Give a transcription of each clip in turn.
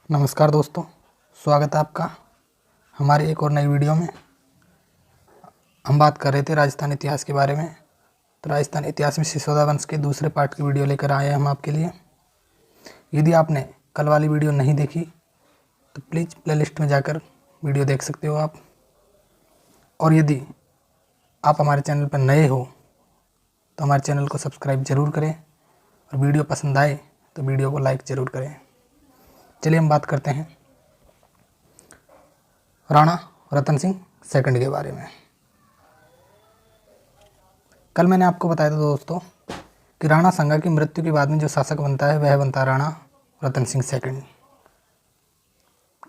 नमस्कार दोस्तों, स्वागत है आपका हमारी एक और नई वीडियो में। हम बात कर रहे थे राजस्थान इतिहास के बारे में। तो राजस्थान इतिहास में सिसोदा वंश के दूसरे पार्ट की वीडियो लेकर आए हैं हम आपके लिए। यदि आपने कल वाली वीडियो नहीं देखी तो प्लीज़ प्लेलिस्ट में जाकर वीडियो देख सकते हो आप। और यदि आप हमारे चैनल पर नए हो तो हमारे चैनल को सब्सक्राइब ज़रूर करें और वीडियो पसंद आए तो वीडियो को लाइक ज़रूर करें। चलिए हम बात करते हैं राणा रतन सिंह सेकंड के बारे में। कल मैंने आपको बताया था दोस्तों कि राणा सांगा की मृत्यु के बाद में जो शासक बनता है वह बनता है राणा रतन सिंह सेकंड।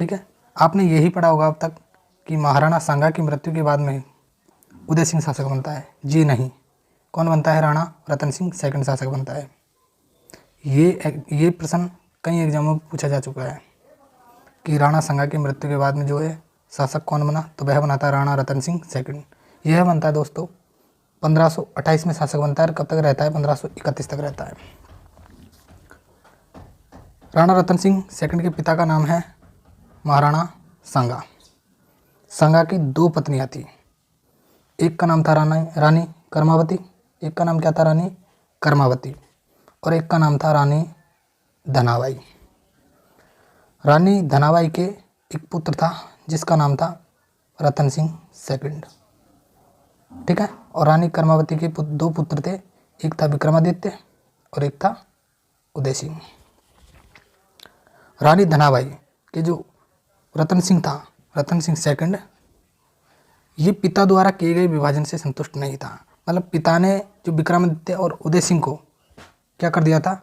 ठीक है, आपने यही पढ़ा होगा अब तक कि महाराणा सांगा की मृत्यु के बाद में उदय सिंह शासक बनता है। जी नहीं, कौन बनता है? राणा रतन सिंह सेकंड शासक बनता है। ये प्रश्न कई एग्जामों में पूछा जा चुका है कि राणा सांगा की मृत्यु के बाद में जो है शासक कौन बना, तो वह बनाता है राणा रतन सिंह सेकंड। यह बनता है दोस्तों 1528 में शासक बनता है। कब तक रहता है? 1531 तक रहता है। राणा रतन सिंह सेकंड के पिता का नाम है महाराणा सांगा। सांगा की दो पत्नियां थी। एक का नाम था रानी कर्मावती। एक का नाम क्या था? रानी कर्मावती। और एक का नाम था रानी धनाबाई। रानी धनाबाई के एक पुत्र था जिसका नाम था रतन सिंह सेकंड। ठीक है, और रानी कर्मावती के दो पुत्र थे, एक था विक्रमादित्य और एक था उदय सिंह। रानी धनाबाई के जो रतन सिंह था, रतन सिंह सेकंड, ये पिता द्वारा किए गए विभाजन से संतुष्ट नहीं था। मतलब पिता ने जो विक्रमादित्य और उदय सिंह को क्या कर दिया था?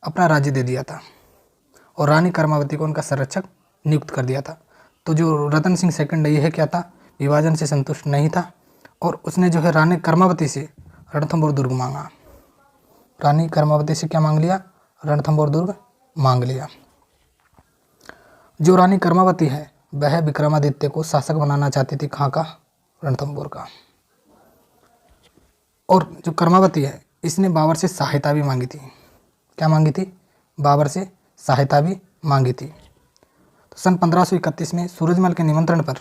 अपना राज्य दे दिया था और रानी कर्मावती को उनका संरक्षक नियुक्त कर दिया था। तो जो रतन सिंह सेकंड ये है क्या था? विभाजन से संतुष्ट नहीं था और उसने जो है रानी कर्मावती से रणथंभौर दुर्ग मांगा। रानी कर्मावती से क्या मांग लिया? रणथंभौर दुर्ग मांग लिया। जो रानी कर्मावती है वह विक्रमादित्य को शासक बनाना चाहती थी। कहाँ का? रणथंभौर का। और जो कर्मावती है इसने बाबर से सहायता भी मांगी थी। क्या मांगी थी? बाबर से सहायता भी मांगी थी। तो सन 1531 में सूरजमल के निमंत्रण पर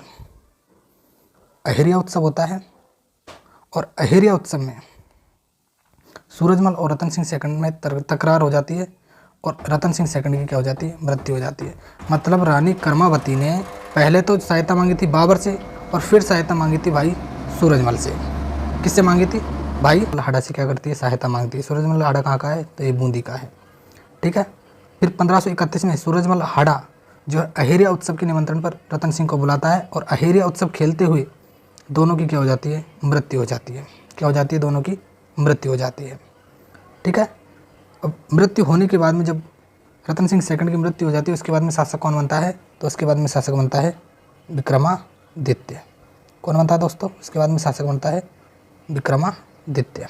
अहेरिया उत्सव होता है और अहेरिया उत्सव में सूरजमल और रतन सिंह सेकंड में तकरार हो जाती है और रतन सिंह सेकंड की क्या हो जाती है? मृत्यु हो जाती है। मतलब रानी कर्मावती ने पहले तो सहायता मांगी थी बाबर से और फिर सहायता मांगी थी भाई सूरजमल से। किससे मांगी थी? भाई हाड़ा से क्या करती है? सहायता मांगती है। सूरजमल हाड़ा कहाँ का है? तो ये बूंदी का है। ठीक है, फिर 1531 में सूरजमल हाड़ा जो है अहेरिया उत्सव के निमंत्रण पर रतन सिंह को बुलाता है और अहेरिया उत्सव खेलते हुए दोनों की क्या हो जाती है? मृत्यु हो जाती है। क्या हो जाती है? दोनों की मृत्यु हो जाती है। ठीक है, अब मृत्यु होने के बाद में जब रतन सिंह सेकंड की मृत्यु हो जाती है उसके बाद में शासक कौन बनता है? तो उसके बाद में शासक बनता है विक्रमादित्य। कौन बनता है दोस्तों? उसके बाद में शासक बनता है विक्रमादित्य।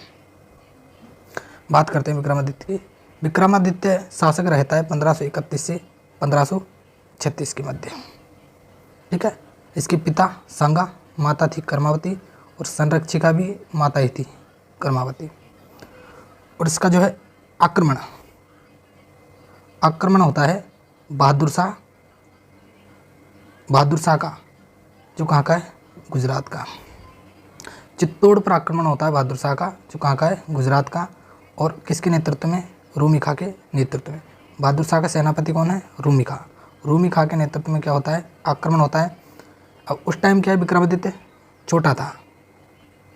बात करते हैं विक्रमादित्य की। विक्रमादित्य शासक रहता है 1531 से 1536 के मध्य। ठीक है, इसके पिता सांगा, माता थी कर्मावती और संरक्षिका भी माता ही थी कर्मावती। और इसका जो है आक्रमण होता है बहादुर शाह का, जो कहाँ का है? गुजरात का। चित्तौड़ पर आक्रमण होता है बहादुर शाह का, जो कहाँ का है? गुजरात का। और किसके नेतृत्व में? रूमी खां के नेतृत्व में। बहादुर शाह का सेनापति कौन है? रूमी खां। रूमी खां के नेतृत्व में क्या होता है? आक्रमण होता है। अब उस टाइम क्या है? विक्रमादित्य छोटा था।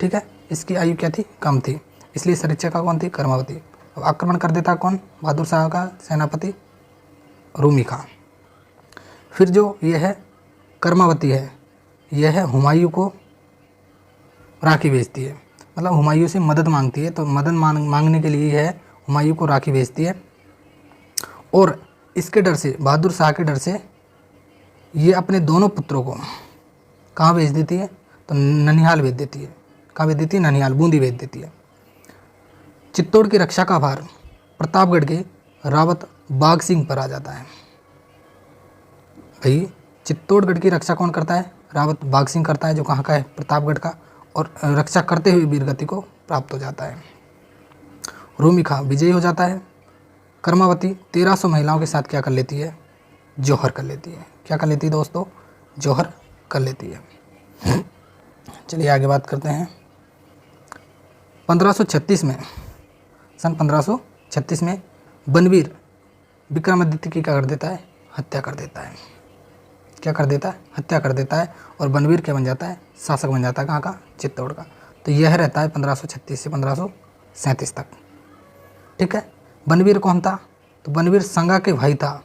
ठीक है, इसकी आयु क्या थी? कम थी, इसलिए संरक्षिका कौन थी? कर्मावती। अब आक्रमण कर देता कौन? बहादुर शाह का सेनापति रूमी खां। फिर जो ये है कर्मावती है, यह है हुमायूं को राखी भेजती है। मतलब हुमायूं से मदद मांगती है। तो मदद मांगने के लिए है हुमायूं को राखी भेजती है। और इसके डर से, बहादुर शाह के डर से, ये अपने दोनों पुत्रों को कहाँ भेज देती है? तो ननिहाल भेज देती है। कहाँ भेज देती है? ननिहाल, बूंदी भेज देती है। चित्तौड़ की रक्षा का भार प्रतापगढ़ के रावत बाघ सिंह पर आ जाता है। भाई चित्तौड़गढ़ की रक्षा कौन करता है? रावत बाघ सिंह करता है, जो कहाँ का है? प्रतापगढ़ का। और रक्षा करते हुए वीरगति को प्राप्त हो जाता है। रूमी खां विजयी हो जाता है। कर्मावती 1300 महिलाओं के साथ क्या कर लेती है? जौहर कर लेती है। क्या कर लेती है दोस्तों? जौहर कर लेती है। चलिए आगे बात करते हैं। 1536 में, सन 1536 में बनवीर विक्रमादित्य की क्या कर देता है? हत्या कर देता है। क्या कर देता है? हत्या कर देता है। और बनवीर क्या बन जाता है? शासक बन जाता है। कहाँ का? चित्तौड़ का। तो यह रहता है 1536 से 1537 तक। ठीक है। बनवीर कौन था? तो बनवीर संगा के भाई था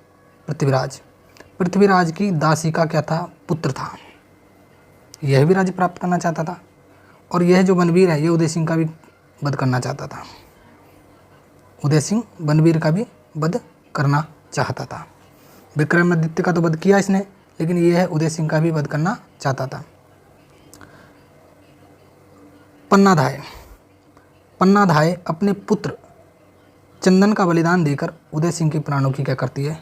पृथ्वीराज। पृथ्वीराज की दासी का क्या था? पुत्र था। यह भी राज्य प्राप्त करना चाहता था। और यह जो बनवीर है ये उदय सिंह का भी वध करना चाहता था। उदय सिंह बनवीर का भी वध करना चाहता था। विक्रमादित्य का तो वध किया इसने, लेकिन यह उदय सिंह का भी वध करना चाहता था। पन्नाधाय, पन्नाधाय अपने पुत्र चंदन का बलिदान देकर उदय सिंह के प्राणों की क्या करती है?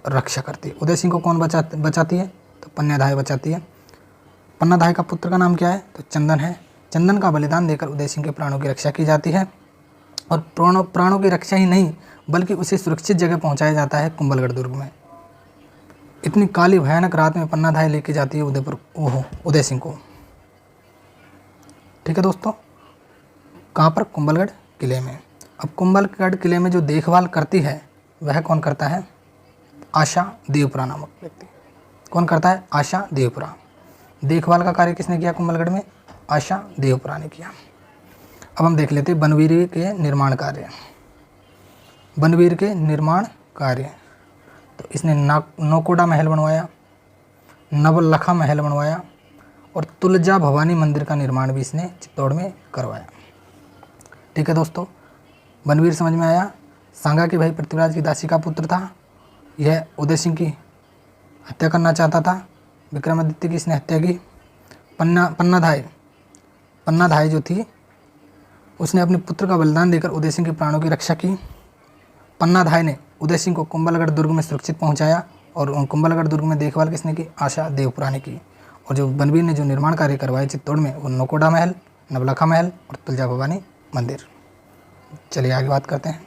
रक्षा करती है। उदय सिंह को कौन बचाती है? तो पन्नाधाय बचाती है। पन्नाधाय का पुत्र का नाम क्या है? तो चंदन है। चंदन का बलिदान देकर उदय सिंह के प्राणों की रक्षा की जाती है। और प्राणों की रक्षा ही नहीं बल्कि उसे सुरक्षित जगह पहुंचाया जाता है कुंभलगढ़ दुर्ग में। इतनी काली भयानक रात में पन्नाधाय लेके जाती है उदय सिंह को। ठीक है दोस्तों। कहाँ पर? कुंभलगढ़ किले में। अब कुंभलगढ़ किले में जो देखभाल करती है वह कौन करता है? आशा देवपुरा नामक व्यक्ति। कौन करता है? आशा देवपुरा। देखभाल का कार्य किसने किया कुंभलगढ़ में? आशा देवपुरा ने किया। अब हम देख लेते हैं बनवीर के निर्माण कार्य। बनवीर के निर्माण कार्य, तो इसने नौकोड़ा महल बनवाया, नवलखा महल बनवाया और तुलजा भवानी मंदिर का निर्माण भी इसने चित्तौड़ में करवाया। ठीक है दोस्तों। बनवीर समझ में आया। सांगा के भाई पृथ्वीराज की दासी का पुत्र था। यह उदय सिंह की हत्या करना चाहता था। विक्रमादित्य की इसने हत्या की। पन्नाधाय जो थी उसने अपने पुत्र का बलिदान देकर उदय सिंह के प्राणों की रक्षा की। पन्नाधाय ने उदय सिंह को कुंभलगढ़ दुर्ग में सुरक्षित पहुंचाया। और कुंभलगढ़ दुर्ग में देखभाल किसने की? आशा देवपुरा ने की। और जो बनवीर ने जो निर्माण कार्य करवाए चित्तौड़ में वो नौकोड़ा महल, नवलखा महल और तुलजा भवानी मंदिर। चलिए आगे बात करते हैं।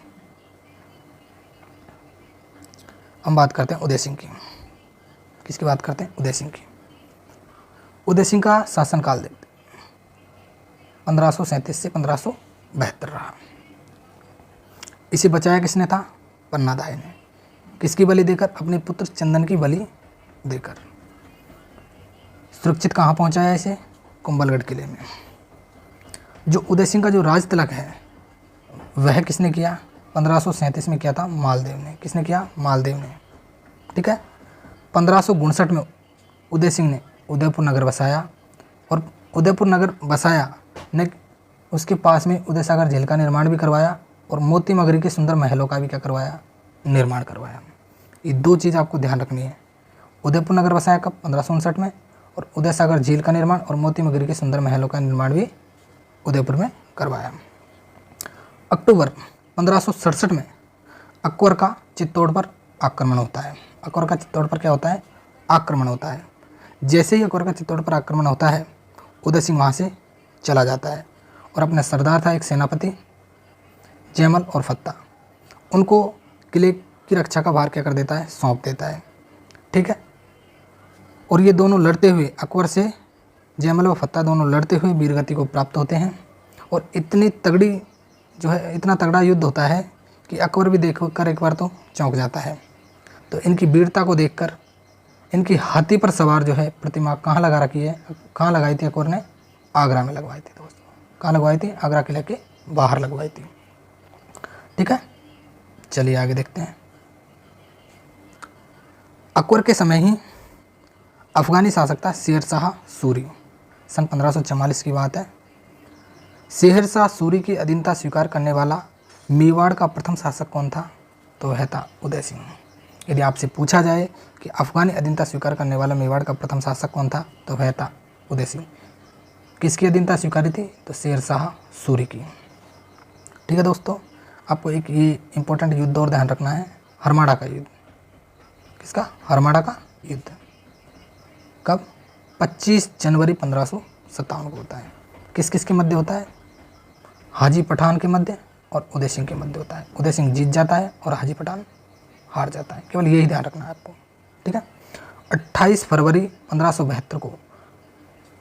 हम बात करते हैं उदय सिंह की। किसकी बात करते हैं? उदय सिंह की। उदय सिंह का शासनकाल देखते 1537 से 1572 रहा। इसे बचाया किसने था? पन्नाधाय ने। किसकी बलि देकर? अपने पुत्र चंदन की बलि देकर। सुरक्षित कहाँ पहुँचाया इसे? कुंभलगढ़ किले में। जो उदय सिंह का जो राज तिलक है वह किसने किया? 1537 में किया था मालदेव ने। किसने किया? मालदेव ने। ठीक है। 1559 में उदय सिंह ने उदयपुर नगर बसाया। और उदयपुर नगर बसाया ने उसके पास में उदय सागर झील का निर्माण भी करवाया और मोती मगरी के सुंदर महलों का भी क्या करवाया? निर्माण करवाया। ये दो चीज़ आपको ध्यान रखनी है। उदयपुर नगर बसाया कब? 1559 में। और उदय सागर झील का निर्माण और मोती मगरी के सुंदर महलों का निर्माण भी उदयपुर में करवाया। अक्टूबर 1567 में अकबर का चित्तौड़ पर आक्रमण होता है। अकबर का चित्तौड़ पर क्या होता है? आक्रमण होता है। जैसे ही अकबर का चित्तौड़ पर आक्रमण होता है उदय सिंह वहाँ से चला जाता है और अपना सरदार था एक सेनापति जयमल और फत्ता, उनको किले की रक्षा का भार क्या कर देता है? सौंप देता है। ठीक है। और ये दोनों लड़ते हुए अकबर से, जयमल व फत्ता दोनों लड़ते हुए वीरगति को प्राप्त होते हैं। और इतनी तगड़ी जो है, इतना तगड़ा युद्ध होता है कि अकबर भी देख कर एक बार तो चौंक जाता है। तो इनकी वीरता को देखकर इनकी हाथी पर सवार जो है प्रतिमा कहाँ लगा रखी है? कहाँ लगाई थी अकबर ने? आगरा में लगवाई थी दोस्तों। कहाँ लगवाई थी? आगरा किले के बाहर लगवाई थी। ठीक है। चलिए आगे देखते हैं। अकबर के समय ही अफगानी शासक था शेर शाह सूरी। सन 1544 की बात है। शेर शाह सूरी की अधीनता स्वीकार करने वाला मेवाड़ का प्रथम शासक कौन था? तो वह था उदय सिंह। यदि आपसे पूछा जाए कि अफगानी अधीनता स्वीकार करने वाला मेवाड़ का प्रथम शासक कौन था? तो वह था उदय सिंह। किसकी अधीनता स्वीकारी थी? तो शेर शाह सूरी की। ठीक है दोस्तों। आपको एक ये इम्पोर्टेंट युद्ध और ध्यान रखना है, हरमाड़ा का युद्ध। किसका? हरमाड़ा का युद्ध। कब? 25 जनवरी 1557 को होता है। किस किस के मध्य होता है? हाजी पठान के मध्य और उदय सिंह के मध्य होता है। उदय सिंह जीत जाता है और हाजी पठान हार जाता है। केवल यही ध्यान रखना है आपको। ठीक है। 28 फरवरी 1572 को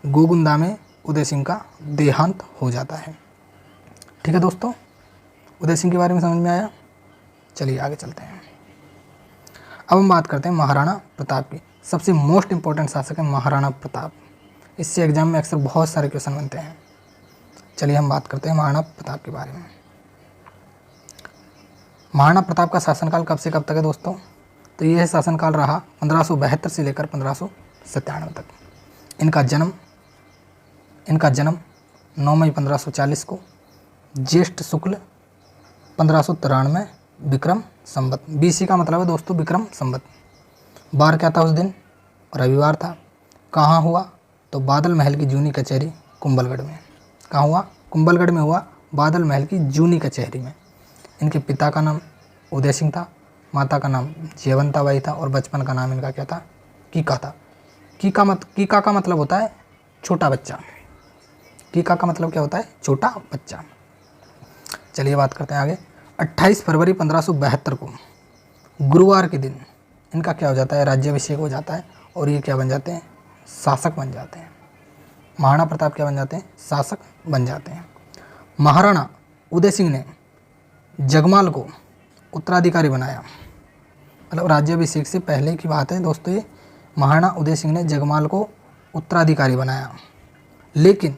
गोगुंदा में उदय सिंह का देहांत हो जाता है। ठीक है दोस्तों, उदय सिंह के बारे में समझ में आया। चलिए आगे चलते हैं। अब हम बात करते हैं महाराणा प्रताप की। सबसे मोस्ट इंपॉर्टेंट शासक है महाराणा प्रताप। इससे एग्जाम में अक्सर बहुत सारे क्वेश्चन बनते हैं। चलिए हम बात करते हैं महाराणा प्रताप के बारे में। महाराणा प्रताप का शासनकाल कब से कब तक है दोस्तों? तो यह शासनकाल रहा 1572 से लेकर 1597 तक। इनका जन्म 9 मई 1540 को ज्येष्ठ शुक्ल 1593 विक्रम संवत, BC का मतलब है दोस्तों विक्रम संवत। बार क्या था उस दिन? रविवार था। कहाँ हुआ? तो बादल महल की जूनी कचहरी कुंभलगढ़ में। कहाँ हुआ? कुंभलगढ़ में हुआ, बादल महल की जूनी कचहरी में। इनके पिता का नाम उदय सिंह था, माता का नाम जयवंताबाई था और बचपन का नाम इनका क्या था? कीका था। कीका का मतलब होता है छोटा बच्चा। कीका का मतलब क्या होता है? छोटा बच्चा। चलिए बात करते हैं आगे। 28 फरवरी 1572 को गुरुवार के दिन इनका क्या हो जाता है? राज्याभिषेक हो जाता है और ये क्या बन जाते हैं? शासक बन जाते हैं। महाराणा प्रताप क्या बन जाते हैं? शासक बन जाते हैं। महाराणा उदय सिंह ने जगमाल को उत्तराधिकारी बनाया। मतलब राज्याभिषेक से पहले की बात है दोस्तों ये। महाराणा उदय सिंह ने जगमाल को उत्तराधिकारी बनाया, लेकिन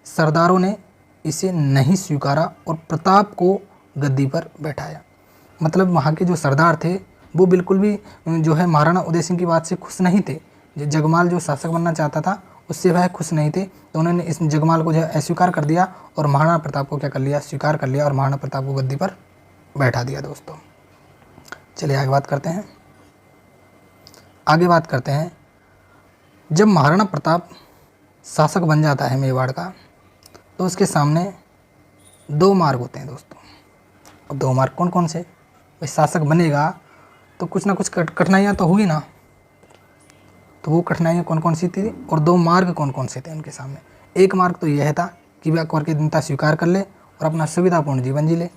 सरदारों ने इसे नहीं स्वीकारा और प्रताप को गद्दी पर बैठाया। मतलब वहाँ के जो सरदार थे वो बिल्कुल भी जो है महाराणा उदय सिंह की बात से खुश नहीं थे। जो जगमाल जो शासक बनना चाहता था उससे वह खुश नहीं थे, तो उन्होंने इस जगमाल को जो है अस्वीकार कर दिया और महाराणा प्रताप को क्या कर लिया? स्वीकार कर लिया और महाराणा प्रताप को गद्दी पर बैठा दिया दोस्तों। चलिए आगे बात करते हैं। जब महाराणा प्रताप शासक बन जाता है मेवाड़ का, तो उसके सामने दो मार्ग होते हैं दोस्तों। अब दो मार्ग कौन कौन से? भाई शासक बनेगा तो कुछ ना कुछ कठिनाइयाँ तो हुई ना, तो वो कठिनाइयाँ कौन कौन सी थी और दो मार्ग कौन कौन से थे उनके सामने? एक मार्ग तो यह था कि वह अकबर की दीनता स्वीकार कर ले और अपना सुविधापूर्ण जीवन जी ले,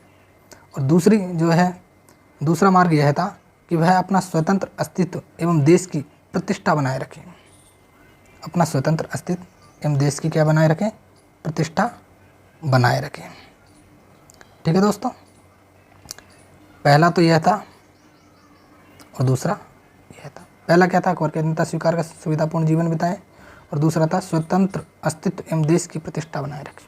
और दूसरा मार्ग यह था कि वह अपना स्वतंत्र अस्तित्व एवं देश की प्रतिष्ठा बनाए रखे। अपना स्वतंत्र अस्तित्व एवं देश की क्या बनाए रखें? प्रतिष्ठा बनाए रखें। ठीक है दोस्तों, पहला तो यह था और दूसरा यह था। पहला क्या था? अकबर की अधीनता स्वीकार कर सुविधापूर्ण जीवन बिताएं, और दूसरा था स्वतंत्र अस्तित्व एवं देश की प्रतिष्ठा बनाए रखें।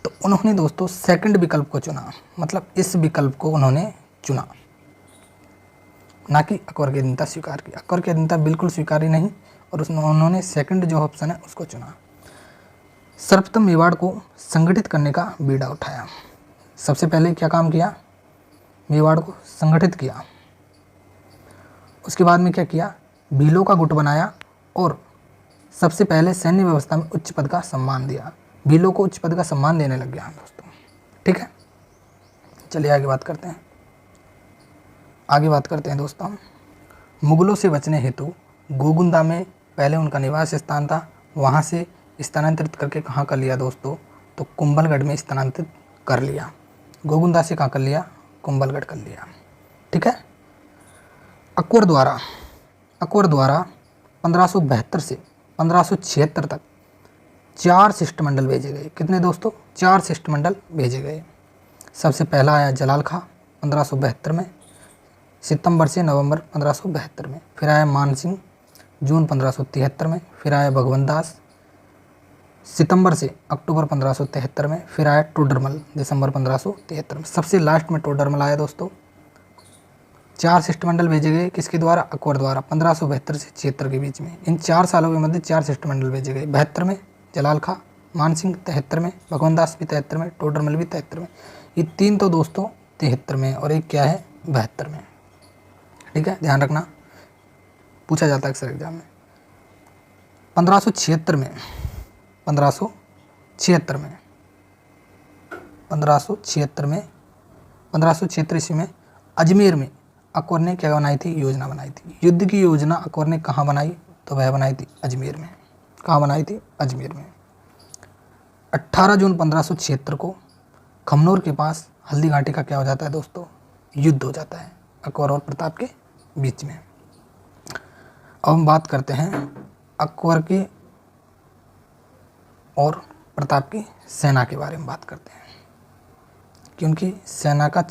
तो उन्होंने दोस्तों सेकंड विकल्प को चुना, मतलब इस विकल्प को उन्होंने चुना, ना कि अकबर की अधीनता स्वीकार की। अकबर की अधीनता बिल्कुल स्वीकारी नहीं, और उन्होंने सेकंड जो ऑप्शन है उसको चुना। सर्वप्रथम मेवाड़ को संगठित करने का बीड़ा उठाया। सबसे पहले क्या काम किया? मेवाड़ को संगठित किया। उसके बाद में क्या किया? भीलों का गुट बनाया और सबसे पहले सैन्य व्यवस्था में उच्च पद का सम्मान दिया। भीलों को उच्च पद का सम्मान देने लग गया दोस्तों। ठीक है, चलिए आगे बात करते हैं दोस्तों। मुगलों से बचने हेतु गोगुंदा में पहले उनका निवास स्थान था, वहाँ से स्थानांतरित करके कहाँ कर लिया दोस्तों? तो कुंभलगढ़ में स्थानांतरित कर लिया। गोगुंदा से कहाँ कर लिया? कुंभलगढ़ कर लिया। ठीक है। अकबर द्वारा 1572 से 1576 तक 4 शिष्टमंडल भेजे गए। कितने दोस्तों? 4 शिष्टमंडल भेजे गए। सबसे पहला आया जलाल खां 1572 में, सितंबर से नवंबर 1572 में। फिर आया मानसिंह जून 1573 में। फिर आया भगवंत दास सितंबर से अक्टूबर 1573 में। फिर आया टोडरमल दिसंबर 1573 में। सबसे लास्ट में टोडरमल आया दोस्तों। 4 शिष्टमंडल भेजे गए किसके द्वारा? अकबर द्वारा 1572 से 76 के बीच में। इन 4 सालों के मध्य 4 शिष्टमंडल भेजे गए। 72 में जलाल खां, मानसिंह 73 में, भगवंत दास भी 73 में, टोडरमल भी 73 में। ये 3 तो दोस्तों 73 में और एक क्या है? 72 में। ठीक है, ध्यान रखना, पूछा जाता है अक्सर एग्जाम में। 1576 ईस्वी में अजमेर में अकबर ने क्या बनाई थी? योजना बनाई थी। युद्ध की योजना अकबर ने कहाँ बनाई? तो वह बनाई थी अजमेर में। कहाँ बनाई थी? अजमेर में। 18 जून 1576 को खमनोर के पास हल्दी घाटी का क्या हो जाता है दोस्तों? युद्ध हो जाता है अकबर और प्रताप के बीच में। अब हम बात करते हैं अकबर की और प्रताप की सेना के बारे में बात करते हैं कि उनकी सेना का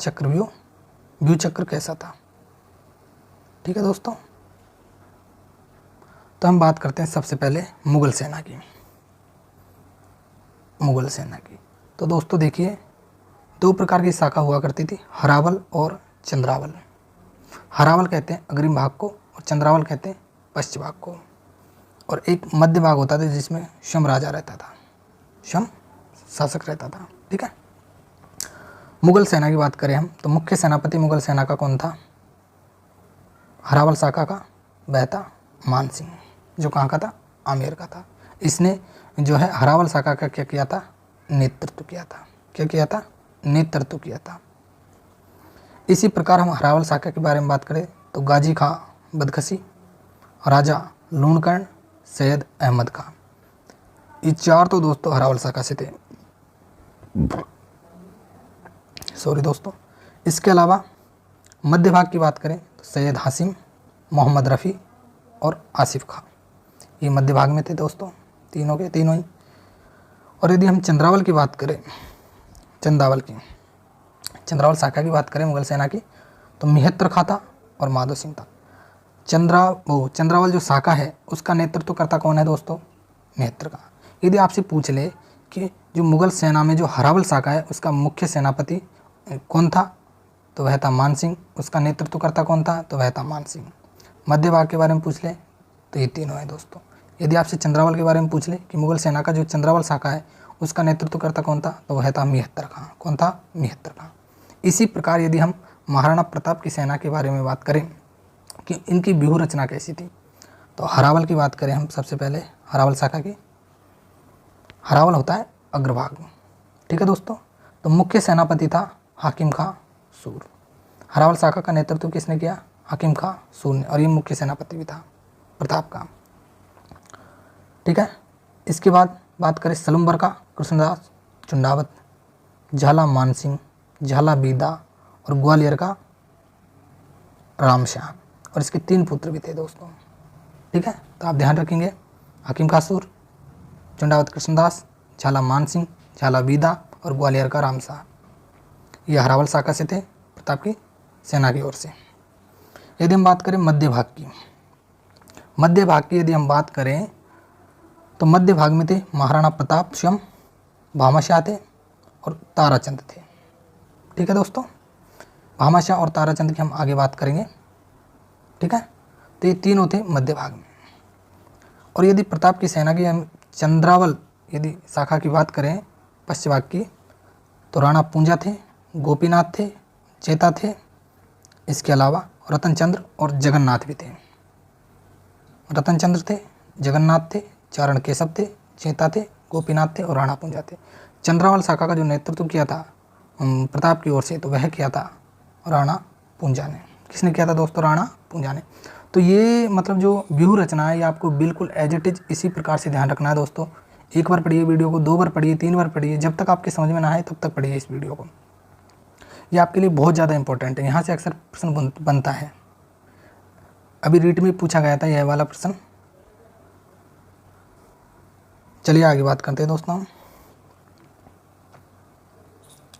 व्यू चक्र कैसा था। ठीक है दोस्तों, तो हम बात करते हैं सबसे पहले मुगल सेना की। तो दोस्तों देखिए, दो प्रकार की शाखा हुआ करती थी, हरावल और चंद्रावल। हरावल कहते हैं अग्रिम भाग को और चंद्रावल कहते हैं पश्चिम भाग को। और एक मध्य भाग होता था जिसमें शम राजा रहता था, शम शासक रहता था। ठीक है, मुगल सेना की बात करें हम तो मुख्य सेनापति मुगल सेना का कौन था? हरावल शाखा का वह था मान सिंह, जो कहाँ का था? आमेर का था। इसने जो है हरावल शाखा का क्या किया था? नेतृत्व किया था। क्या किया था? नेतृत्व किया था। इसी प्रकार हम हरावल शाखा के बारे में बात करें तो गाजी खां बदखशी, राजा लूणकर्ण, सैयद अहमद खां, ये चार तो दोस्तों हरावल शाखा से थे। सॉरी दोस्तों। इसके अलावा मध्य भाग की बात करें तो सैयद हासिम, मोहम्मद रफ़ी और आसिफ खां, ये मध्य भाग में थे दोस्तों, तीनों के तीनों ही। और यदि हम चंद्रावल की बात करें, चंद्रावल शाखा की बात करें मुगल सेना की, तो मिहत्तर खां था और माधो सिंह था। चंद्रावल जो शाखा है उसका नेतृत्व करता कौन है दोस्तों? मिहत्तर खां। यदि आपसे पूछ ले कि जो मुगल सेना में जो हरावल शाखा है उसका मुख्य सेनापति कौन था, तो वह था मान सिंह। उसका नेतृत्व करता कौन था? तो वह था मान सिंह। मध्य भाग के बारे में पूछ ले तो ये तीनों है दोस्तों। यदि आपसे चंद्रावल के बारे में पूछ ले कि मुगल सेना का जो चंद्रावल शाखा है उसका नेतृत्व करता कौन था, तो वह था मिहत्तर खां। कौन था? मिहत्तर खां। इसी प्रकार यदि हम महाराणा प्रताप की सेना के बारे में बात करें कि इनकी व्यूह रचना कैसी थी, तो हरावल की बात करें हम सबसे पहले हरावल शाखा की। हरावल होता है अग्रभाग। ठीक है दोस्तों, तो मुख्य सेनापति था हाकिम खां सूर। हरावल शाखा का नेतृत्व किसने किया? हाकिम खां सूर ने, और ये मुख्य सेनापति भी था प्रताप का। ठीक है, इसके बाद बात करें सलुम्बर का कृष्णदास चुंडावत, झाला मानसिंह, झाला बीदा और ग्वालियर का रामशाह, और इसके 3 पुत्र भी थे दोस्तों। ठीक है, तो आप ध्यान रखेंगे, हाकिम खां सूर, चुंडावत कृष्णदास, झाला मानसिंह, झाला बीदा और ग्वालियर का रामशाह, ये हरावल शाखा से थे प्रताप की सेना की ओर से। यदि हम बात करें मध्य भाग की यदि हम बात करें तो मध्य भाग में थे महाराणा प्रताप स्वयं, भामाशाह थे और ताराचंद थे। ठीक है दोस्तों, भामाशाह और ताराचंद की हम आगे बात करेंगे। ठीक है, तो ये तीनों थे मध्य भाग में। और यदि प्रताप की सेना की हम चंद्रावल यदि शाखा की बात करें पश्चिम भाग की, तो राणा पूंजा थे, गोपीनाथ थे, चेता थे, इसके अलावा रतनचंद्र और जगन्नाथ भी थे। रतनचंद्र थे, जगन्नाथ थे, चारण केशव थे, चेता थे, गोपीनाथ थे और राणा पूंजा थे। चंद्रावल शाखा का जो नेतृत्व किया था प्रताप की ओर से, तो वह किया था राणा पूंजा ने। किसने किया था दोस्तों? राणा पूंजा ने। तो ये मतलब जो व्यूह रचना है ये आपको बिल्कुल एज इट इज इसी प्रकार से ध्यान रखना है दोस्तों। एक बार पढ़िए वीडियो को, 2 बार पढ़िए, 3 बार पढ़िए, जब तक आपके समझ में ना आए तब तक पढ़िए इस वीडियो को। ये आपके लिए बहुत ज़्यादा इंपॉर्टेंट है, यहाँ से अक्सर प्रश्न बनता है। अभी रीट में पूछा गया था यह वाला प्रश्न। चलिए आगे बात करते हैं दोस्तों। हम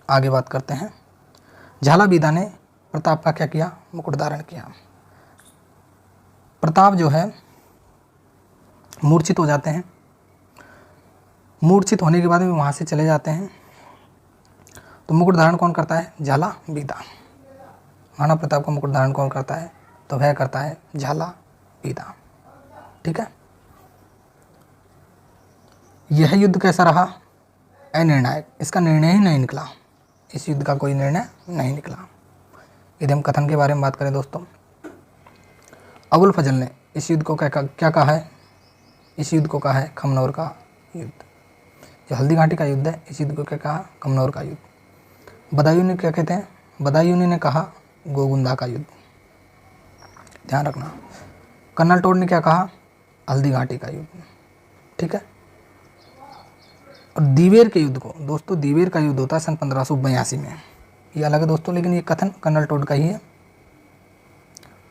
आगे बात करते हैं, झाला बीदा ने प्रताप का क्या किया? मुकुट धारण किया। प्रताप जो है मूर्छित हो जाते हैं, मूर्छित होने के बाद में वहाँ से चले जाते हैं, तो मुकुट धारण कौन करता है? झाला बीदा। महाराणा प्रताप का मुकुट धारण कौन करता है? तो वह करता है झाला बीदा। ठीक है, यह युद्ध कैसा रहा? अनिर्णायक। इसका निर्णय ही नहीं निकला, इस युद्ध का कोई निर्णय नहीं निकला। यदि हम कथन के बारे में बात करें दोस्तों, अबुल फजल ने इस युद्ध को क्या कहा है? इस युद्ध को कहा है खमनौर का युद्ध। जो हल्दी घाटी का युद्ध है, इस युद्ध को क्या कहा? खमनौर का युद्ध। बदायूं ने क्या कहते हैं? बदायूं ने कहा गोगुंदा का युद्ध। ध्यान रखना। कर्नल टोड ने क्या कहा? हल्दी घाटी का युद्ध। ठीक है, और दीवेर के युद्ध को दोस्तों, दीवेर का युद्ध होता है सन 1582 में, ये अलग है दोस्तों, लेकिन ये कथन कर्नल टोड का ही है,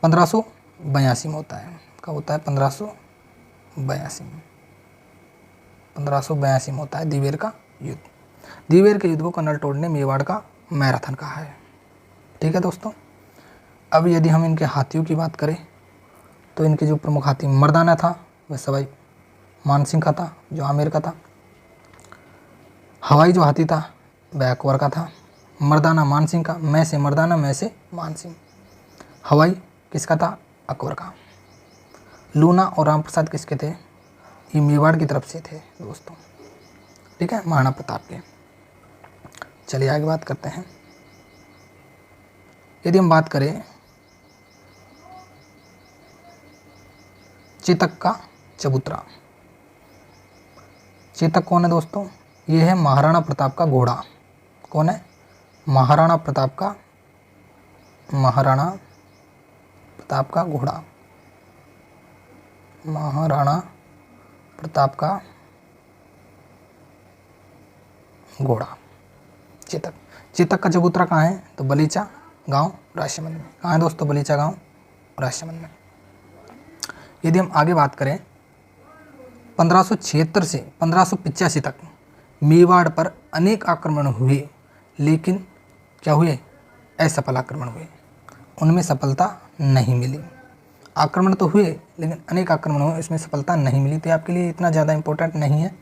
1582 में होता है। कब होता है? 1582 में। 1582 में होता है दिवेर का युद्ध। दिवेर के युद्ध को कर्नल टोड ने मेवाड़ का मैराथन कहा है। ठीक है दोस्तों। अब यदि हम इनके हाथियों की बात करें तो इनके जो प्रमुख हाथी मर्दाना था वह सवाई मानसिंह का था, जो आमेर का था। हवाई जो हाथी था वह अकबर का था। मर्दाना मानसिंह का, मैं से मर्दाना मैं से मानसिंह। हवाई किसका था? अकबर का। लूना और राम प्रसाद किसके थे? ये मेवाड़ की तरफ से थे दोस्तों। ठीक है, महाराणा प्रताप के। चलिए आगे बात करते हैं। यदि हम बात करें चेतक का चबूतरा, चेतक कौन है दोस्तों? ये है महाराणा प्रताप का घोड़ा। कौन है? महाराणा प्रताप का, महाराणा प्रताप का घोड़ा, महाराणा प्रताप का घोड़ा चेतक। चेतक का चबूतरा कहाँ है? तो बलीचा गांव राजसमंद में। कहाँ है दोस्तों? बलीचा गांव राजसमंद में। यदि हम आगे बात करें 1576 से 1585 तक मेवाड़ पर अनेक आक्रमण हुए, लेकिन क्या हुए? असफल आक्रमण हुए, उनमें सफलता नहीं मिली। आक्रमण तो हुए लेकिन अनेक आक्रमण हुए, इसमें सफलता नहीं मिली। तो आपके लिए इतना ज़्यादा इम्पोर्टेंट नहीं है।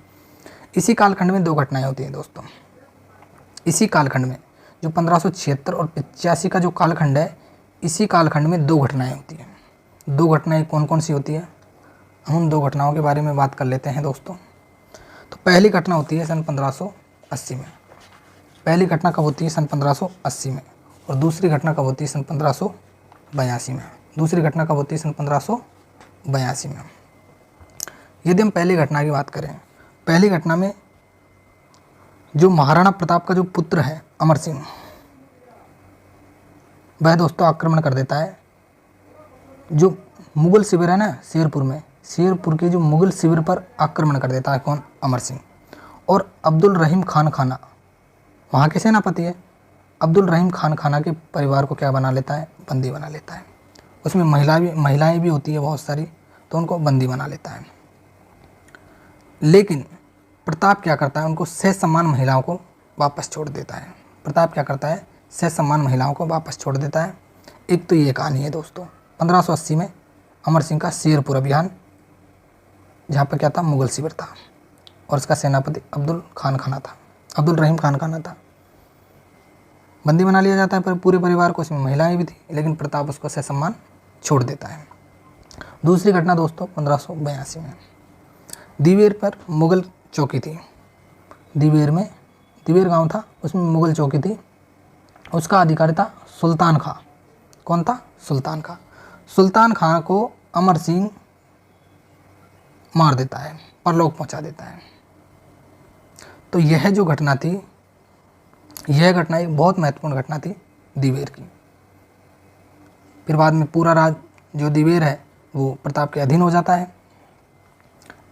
इसी कालखंड में दो घटनाएं होती हैं दोस्तों। इसी कालखंड में जो 1576 और 85 का जो कालखंड है, इसी कालखंड में दो घटनाएं होती हैं। दो घटनाएं कौन कौन सी होती है? हम उन दो घटनाओं के बारे में बात कर लेते हैं दोस्तों। तो पहली घटना होती है सन 1580 में। पहली घटना कब होती है? सन 1580 में। और दूसरी घटना कब होती है? सन 1582 में। दूसरी घटना कब होती है? सन 1582 में। यदि हम पहली घटना की बात करें, पहली घटना में जो महाराणा प्रताप का जो पुत्र है अमर सिंह, वह दोस्तों आक्रमण कर देता है जो मुगल शिविर है ना शेरपुर में, शेरपुर के जो मुगल शिविर पर आक्रमण कर देता है। कौन? अमर सिंह। और अब्दुल रहीम खान खाना वहाँ के सेनापति है। अब्दुल रहीम खान खाना के परिवार को क्या बना लेता है? बंदी बना लेता है। उसमें महिलाएं भी होती है बहुत सारी, तो उनको बंदी बना लेता है। लेकिन प्रताप क्या करता है? उनको ससम्मान महिलाओं को वापस छोड़ देता है। प्रताप क्या करता है? ससम्मान महिलाओं को वापस छोड़ देता है। एक तो ये कहानी है दोस्तों। 1580 में अमर सिंह का शेरपुर अभियान, जहाँ पर क्या था? मुगल शिविर था, और उसका सेनापति अब्दुल रहीम खान खाना था। बंदी बना लिया जाता है पर पूरे परिवार को, उसमें महिलाएं भी थी, लेकिन प्रताप उसको ससम्मान छोड़ देता है। दूसरी घटना दोस्तों 1582 में दिवेर पर मुगल चौकी थी। दिवेर गांव था, उसमें मुगल चौकी थी। उसका अधिकारी था सुल्तान खां। कौन था? सुल्तान खां। सुल्तान खां को अमर सिंह मार देता है, परलोक पहुंचा देता है। तो यह जो घटना थी, यह घटना एक बहुत महत्वपूर्ण घटना थी दिवेर की। फिर बाद में पूरा राज जो दिवेर है वो प्रताप के अधीन हो जाता है।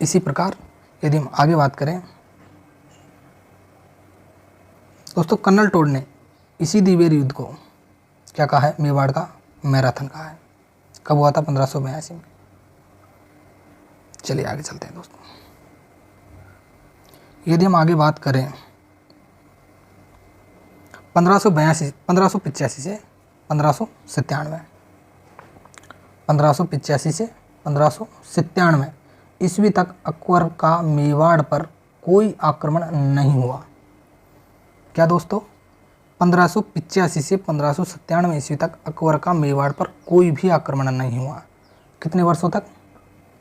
इसी प्रकार यदि हम आगे बात करें दोस्तों, कर्नल टोड ने इसी दिवेर युद्ध को क्या कहा है? मेवाड़ का मैराथन कहा है। कब हुआ था? 1582 में। चलिए आगे चलते हैं दोस्तों। यदि हम आगे बात करें 1585 से 1597, 1585 से 1597 ईस्वी तक अकबर का मेवाड़ पर कोई आक्रमण नहीं हुआ। क्या दोस्तों? 1585 से 1597 ईस्वी तक अकबर का मेवाड़ पर कोई भी आक्रमण नहीं हुआ। कितने वर्षों तक?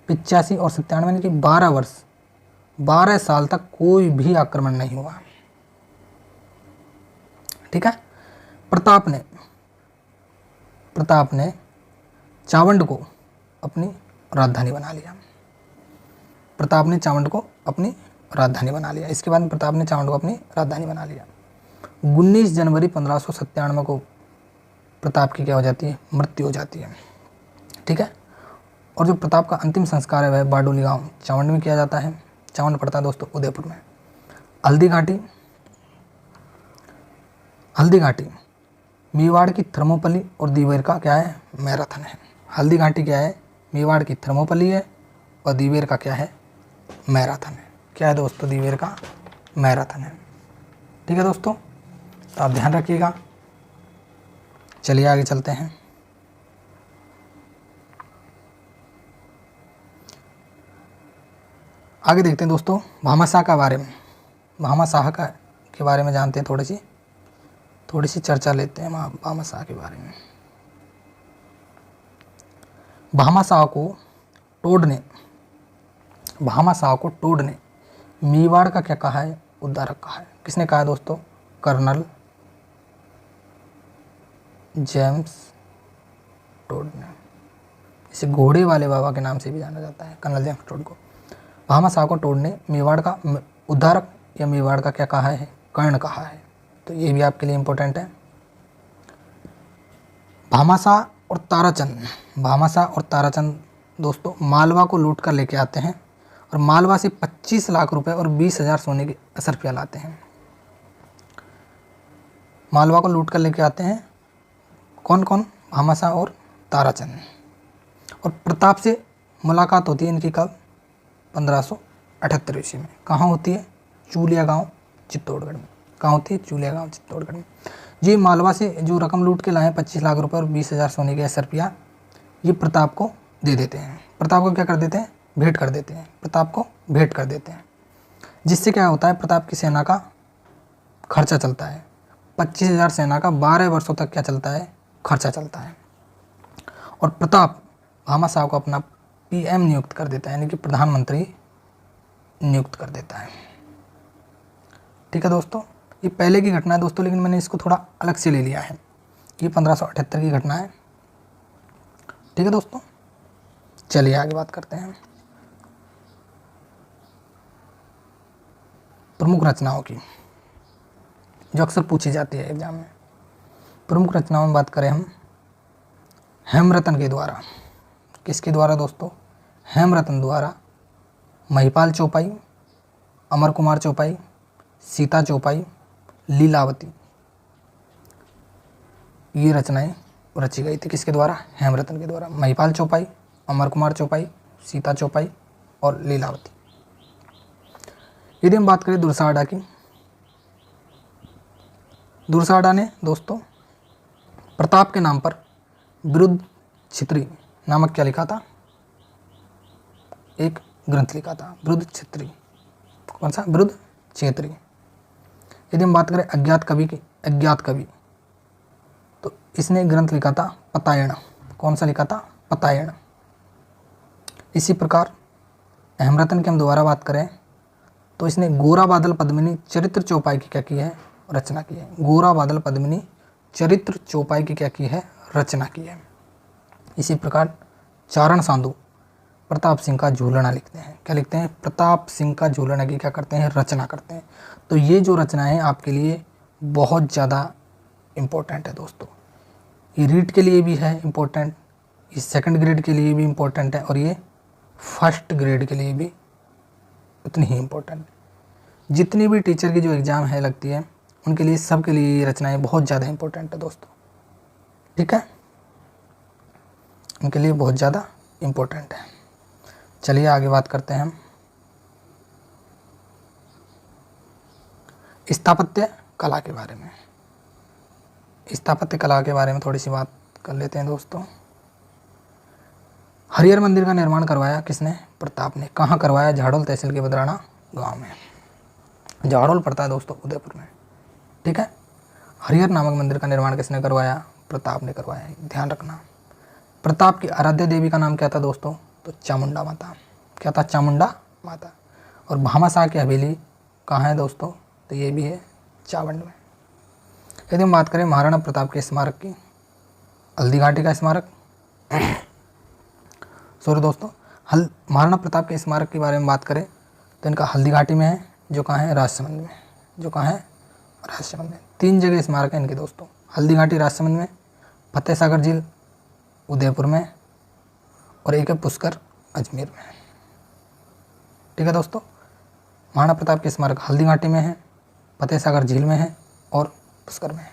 85 और 97 यानी कि 12 वर्ष, 12 साल तक कोई भी आक्रमण नहीं हुआ। ठीक है। प्रताप ने चावंड को अपनी राजधानी बना लिया। प्रताप ने चावंड को अपनी राजधानी बना लिया। इसके बाद प्रताप ने चावंड को अपनी राजधानी बना लिया। 19 जनवरी 1597 को प्रताप की क्या हो जाती है? मृत्यु हो जाती है। ठीक है। और जो प्रताप का अंतिम संस्कार है वह बारडोली गांव चावंड में किया जाता है। चावंड पड़ता है दोस्तों उदयपुर में। हल्दी घाटी मेवाड़ की थर्मोपल्ली और दिवेर का क्या है? मैराथन है। हल्दी घाटी क्या है? मेवाड़ की थर्मोपली है और दीवेर का क्या है, मैराथन है। क्या है दोस्तों, दीवेर का मैराथन है। ठीक है दोस्तों, तो आप ध्यान रखिएगा। चलिए आगे चलते हैं। आगे देखते हैं दोस्तों भामाशाह के बारे में। भामाशाह का के बारे में जानते हैं, थोड़ी सी चर्चा लेते हैं भामाशाह के बारे में। भामाशाह को टोड ने मेवाड़ का क्या कहा है, उद्धारक कहा है। किसने कहा है दोस्तों, कर्नल जेम्स टोड ने। इसे घोड़े वाले बाबा के नाम से भी जाना जाता है, कर्नल जेम्स टोड को। भामाशाह को टोड ने मेवाड़ का उद्धारक या मेवाड़ का क्या कहा है, कर्ण कहा है। तो ये भी आपके लिए इम्पोर्टेंट है। भामाशाह और ताराचंद दोस्तों मालवा को लूट कर लेके आते हैं और मालवा से 25 लाख रुपए और 20,000 सोने की असरफिया लाते हैं। मालवा को लूट कर लेके आते हैं कौन कौन, भामाशाह और ताराचंद। और प्रताप से मुलाकात होती है इनकी कब, 1578 ईस्वी में। कहाँ होती है, चूलिया गांव चित्तौड़गढ़ में। कहाँ होती है, चूलिया गांव चित्तौड़गढ़ में। ये मालवा से जो रकम लूट के लाए 25 लाख रुपए और 20,000 सोने के असरफिया, ये प्रताप को दे देते हैं। प्रताप को क्या कर देते हैं, भेंट कर देते हैं। प्रताप को भेंट कर देते हैं, जिससे क्या होता है, प्रताप की सेना का खर्चा चलता है। 25,000 सेना का 12 वर्षों तक क्या चलता है, खर्चा चलता है। और प्रताप भामाशाह को अपना PM नियुक्त कर देता है, यानी कि प्रधानमंत्री नियुक्त कर देता है। ठीक है दोस्तों, ये पहले की घटना है दोस्तों, लेकिन मैंने इसको थोड़ा अलग से ले लिया है। ये 1578 की घटना है। ठीक है दोस्तों, चलिए आगे बात करते हैं प्रमुख रचनाओं की, जो अक्सर पूछी जाती है एग्जाम में। प्रमुख रचनाओं में बात करें हम हेमरतन के द्वारा। किसके द्वारा दोस्तों, हेमरतन द्वारा महिपाल चौपाई, अमर कुमार चौपाई, सीता चौपाई, लीलावती, ये रचनाएं रची गई थी। किसके द्वारा, हेमरतन के द्वारा। महिपाल चौपाई, अमर कुमार चौपाई, सीता चौपाई और लीलावती। यदि हम बात करें दुर्साहड़ा की, दुर्साहड़ा ने दोस्तों प्रताप के नाम पर विरुद्ध छित्री नामक क्या लिखा था, एक ग्रंथ लिखा था, विरुद्ध छित्री। कौन सा, विरुद्ध क्षेत्री। यदि हम बात करें अज्ञात कवि, तो इसने ग्रंथ लिखा था पतायण। कौन सा लिखा था, पतायण। इसी प्रकार हेमरतन की हम दोबारा बात करें तो इसने गोरा बादल पद्मिनी चरित्र चौपाई की क्या की है, रचना की है। गोरा बादल पद्मिनी चरित्र चौपाई की क्या की है, रचना की है। इसी प्रकार चारण साधु प्रताप सिंह का झूलना लिखते हैं। क्या लिखते हैं, प्रताप सिंह का झूलना की क्या करते हैं, रचना करते हैं। तो ये जो रचनाएं आपके लिए बहुत ज़्यादा इम्पोर्टेंट है दोस्तों। ये रीट के लिए भी है इम्पोर्टेंट, ये सेकंड ग्रेड के लिए भी इम्पोर्टेंट है और ये फर्स्ट ग्रेड के लिए भी उतनी ही इम्पोर्टेंट है। जितनी भी टीचर की जो एग्ज़ाम है लगती है, उनके लिए, सबके लिए ये रचनाएं बहुत ज़्यादा इम्पोर्टेंट है दोस्तों। ठीक है, उनके लिए बहुत ज़्यादा इम्पोर्टेंट है। चलिए आगे बात करते हैं हम स्थापत्य कला के बारे में। स्थापत्य कला के बारे में थोड़ी सी बात कर लेते हैं दोस्तों। हरिहर मंदिर का निर्माण करवाया किसने, प्रताप ने। कहाँ करवाया, झाड़ोल तहसील के बदराना गांव में। झाड़ोल पड़ता है दोस्तों उदयपुर में। ठीक है, हरिहर नामक मंदिर का निर्माण किसने करवाया, प्रताप ने करवाया, ध्यान रखना। प्रताप की आराध्य देवी का नाम क्या था दोस्तों, तो चामुंडा माता। क्या था, चामुंडा माता। और भामाशाह की हवेली कहाँ है दोस्तों, तो ये भी है चावंड में। यदि हम बात करें महाराणा प्रताप के स्मारक की, हल्दी घाटी का स्मारक सॉरी दोस्तों, महाराणा प्रताप के स्मारक के बारे में बात करें तो इनका हल्दी घाटी में है, जो कहाँ है, राजसमंद में। जो कहाँ है, राजसमंद में। 3 जगह स्मारक है इनके दोस्तों, हल्दी घाटी राजसमंद में, फतेह सागर झील उदयपुर में और एक है पुष्कर अजमेर में। ठीक है दोस्तों, महाराणा प्रताप के स्मारक हल्दी घाटी में है, फतेह सागर झील में है और पुष्कर में है।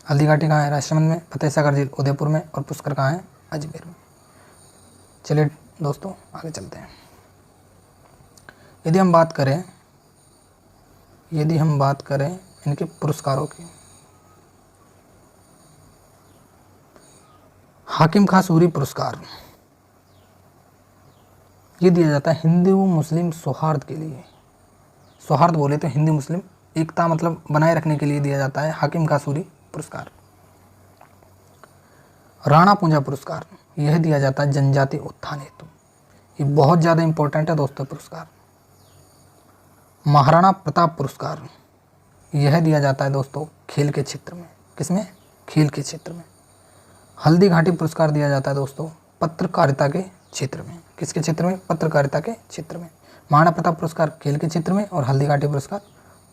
हल्दी घाटी कहाँ है, राजसमंद में, फतेह सागर झील उदयपुर में और पुष्कर कहाँ है, अजमेर में। चलिए दोस्तों आगे चलते हैं। यदि हम बात करें इनके पुरस्कारों की, हाकिम खां सूरी पुरस्कार ये दिया जाता है हिंदू मुस्लिम सौहार्द के लिए। सौहार्द बोले तो हिंदू मुस्लिम एकता मतलब बनाए रखने के लिए दिया जाता है हाकिम खां सूरी पुरस्कार। राणा पूंजा पुरस्कार यह दिया जाता है जनजाति उत्थान हेतु। ये बहुत ज़्यादा इंपॉर्टेंट है दोस्तों पुरस्कार। महाराणा प्रताप पुरस्कार यह दिया जाता है दोस्तों खेल के क्षेत्र में। किसमें? खेल के क्षेत्र में। हल्दी घाटी पुरस्कार दिया जाता है दोस्तों पत्रकारिता के क्षेत्र में। किसके क्षेत्र में? पत्रकारिता के क्षेत्र में। महाराणा प्रताप पुरस्कार खेल के क्षेत्र में और हल्दी घाटी पुरस्कार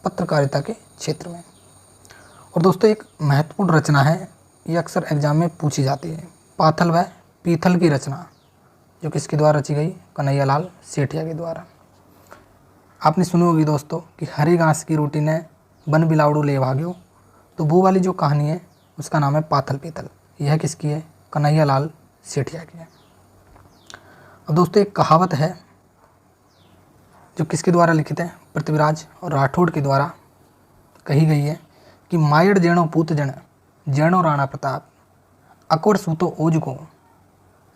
पत्रकारिता के क्षेत्र में। और दोस्तों एक महत्वपूर्ण रचना है, ये अक्सर एग्जाम में पूछी जाती है, पाथल व पीथल की रचना, जो किसके द्वारा रची गई? कन्हैयालाल सेठिया के द्वारा। आपने सुनी होगी दोस्तों कि हरी घास की रोटी ने बन बिलावड़ू ले भाग्यो, तो वो वाली जो कहानी है उसका नाम है पाथल पीथल। यह किसकी है? कन्हैयालाल सेठिया की है। अब दोस्तों एक कहावत है जो किसके द्वारा लिखित है? पृथ्वीराज और राठौड़ के द्वारा कही गई है कि मायड़ जेणो पूत जन जेणो राणा प्रताप अकोड़ सूतो ओज को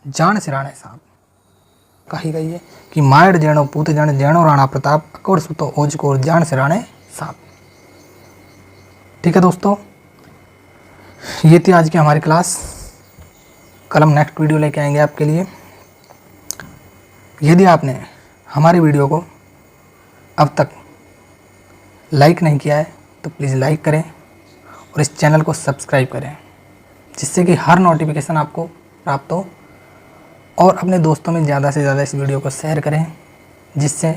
जान सिराने साहब। कही गई है कि मायड़ जेणो पूत जन जेणो राणा प्रताप अकोड़ सूतो ओज को जान सिराने साहब। ठीक है दोस्तों, ये थी आज की हमारी क्लास। कल हम नेक्स्ट वीडियो लेके आएंगे आपके लिए। यदि आपने हमारी वीडियो को अब तक लाइक नहीं किया है तो प्लीज़ लाइक करें और इस चैनल को सब्सक्राइब करें, जिससे कि हर नोटिफिकेशन आपको प्राप्त हो। और अपने दोस्तों में ज़्यादा से ज़्यादा इस वीडियो को शेयर करें, जिससे